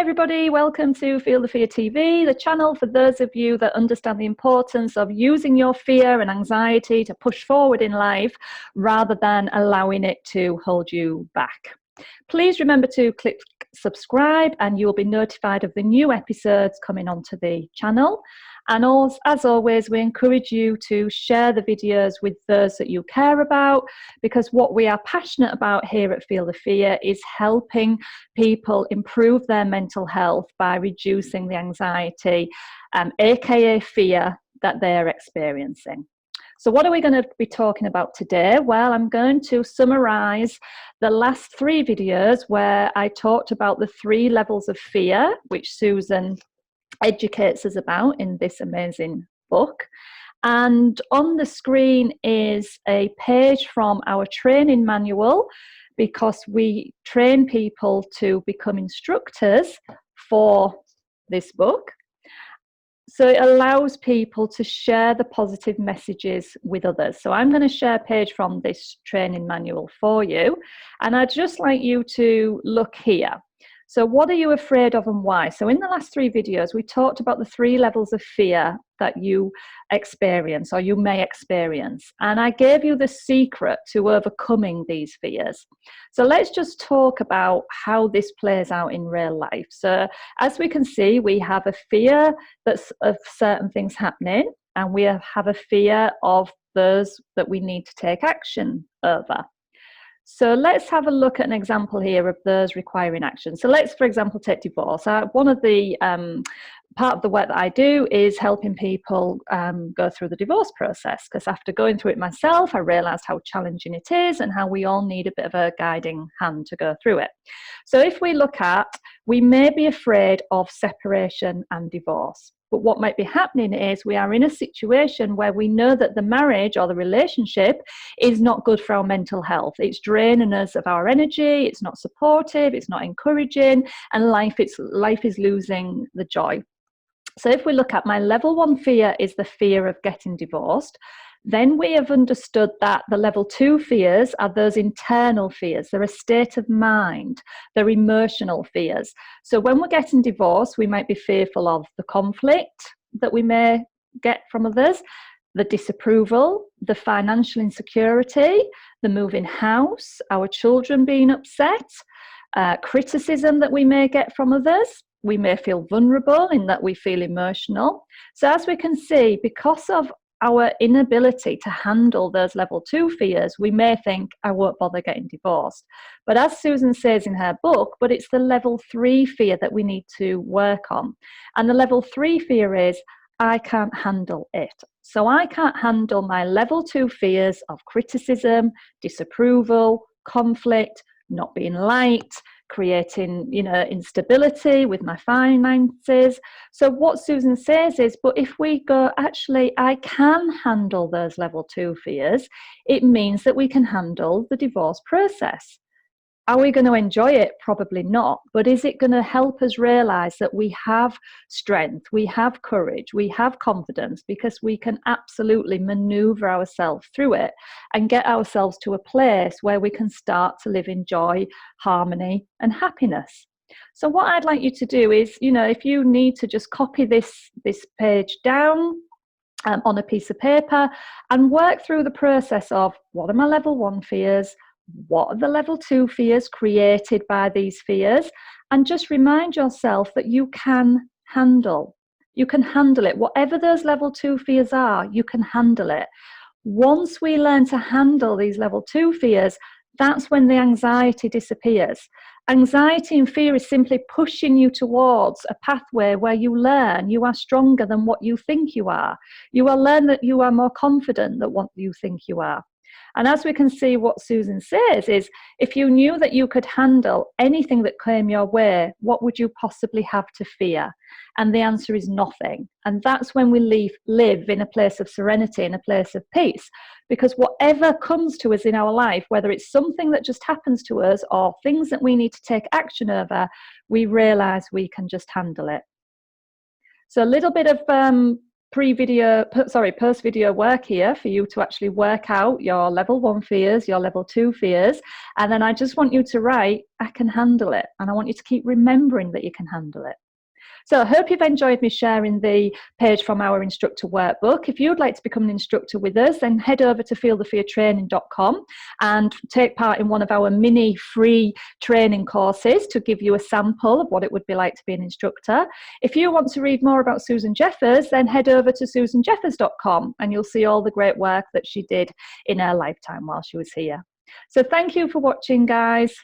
Hi everybody, welcome to Feel the Fear TV, the channel for those of you that understand the importance of using your fear and anxiety to push forward in life rather than allowing it to hold you back. Please remember to click subscribe and you'll be notified of the new episodes coming onto the channel. And as always, we encourage you to share the videos with those that you care about, because what we are passionate about here at Feel the Fear is helping people improve their mental health by reducing the anxiety, aka fear, that they're experiencing. So what are we going to be talking about today? Well, I'm going to summarize the last 3 videos where I talked about the 3 levels of fear, which Susan educates us about in this amazing book. And on the screen is a page from our training manual, because we train people to become instructors for this book. So it allows people to share the positive messages with others. So I'm going to share a page from this training manual for you. And I'd just like you to look here. So what are you afraid of and why? So in the last 3 videos, we talked about the 3 levels of fear that you experience or you may experience. And I gave you the secret to overcoming these fears. So let's just talk about how this plays out in real life. So as we can see, we have a fear that's of certain things happening, and we have a fear of those that we need to take action over. So let's have a look at an example here of those requiring action. So let's, for example, take divorce. One of the part of the work that I do is helping people go through the divorce process, because after going through it myself, I realized how challenging it is and how we all need a bit of a guiding hand to go through it. So if we look at, we may be afraid of separation and divorce. But what might be happening is we are in a situation where we know that the marriage or the relationship is not good for our mental health. It's draining us of our energy, it's not supportive, it's not encouraging, and life is losing the joy. So if we look at my level 1 fear is the fear of getting divorced, then we have understood that the level 2 fears are those internal fears. They're a state of mind. They're emotional fears. So when we're getting divorced, we might be fearful of the conflict that we may get from others, the disapproval, the financial insecurity, the moving house, our children being upset, criticism that we may get from others. We may feel vulnerable in that we feel emotional. So as we can see, because of our inability to handle those level 2 fears, we may think, I won't bother getting divorced. But as Susan says in her book, but it's the level 3 fear that we need to work on. And the level 3 fear is, I can't handle it. So I can't handle my level 2 fears of criticism, disapproval, conflict, not being liked, creating, instability with my finances. So what Susan says is, but if we go, actually, I can handle those level 2 fears, it means that we can handle the divorce process. Are we going to enjoy it? Probably not. But is it going to help us realize that we have strength, we have courage, we have confidence, because we can absolutely maneuver ourselves through it and get ourselves to a place where we can start to live in joy, harmony, and happiness. So what I'd like you to do is, if you need to just copy this page down on a piece of paper and work through the process of, what are my level 1 fears? What are the level 2 fears created by these fears? And just remind yourself that you can handle. You can handle it. Whatever those level 2 fears are, you can handle it. Once we learn to handle these level 2 fears, that's when the anxiety disappears. Anxiety and fear is simply pushing you towards a pathway where you learn you are stronger than what you think you are. You will learn that you are more confident than what you think you are. And as we can see, what Susan says is, if you knew that you could handle anything that came your way, what would you possibly have to fear? And the answer is nothing. And that's when we live in a place of serenity, in a place of peace. Because whatever comes to us in our life, whether it's something that just happens to us or things that we need to take action over, we realize we can just handle it. So a little bit of post-video work here for you to actually work out your level 1 fears, your level 2 fears, and then I just want you to write, I can handle it, and I want you to keep remembering that you can handle it. So I hope you've enjoyed me sharing the page from our instructor workbook. If you'd like to become an instructor with us, then head over to feelthefeartraining.com and take part in one of our mini free training courses to give you a sample of what it would be like to be an instructor. If you want to read more about Susan Jeffers, then head over to susanjeffers.com and you'll see all the great work that she did in her lifetime while she was here. So thank you for watching, guys.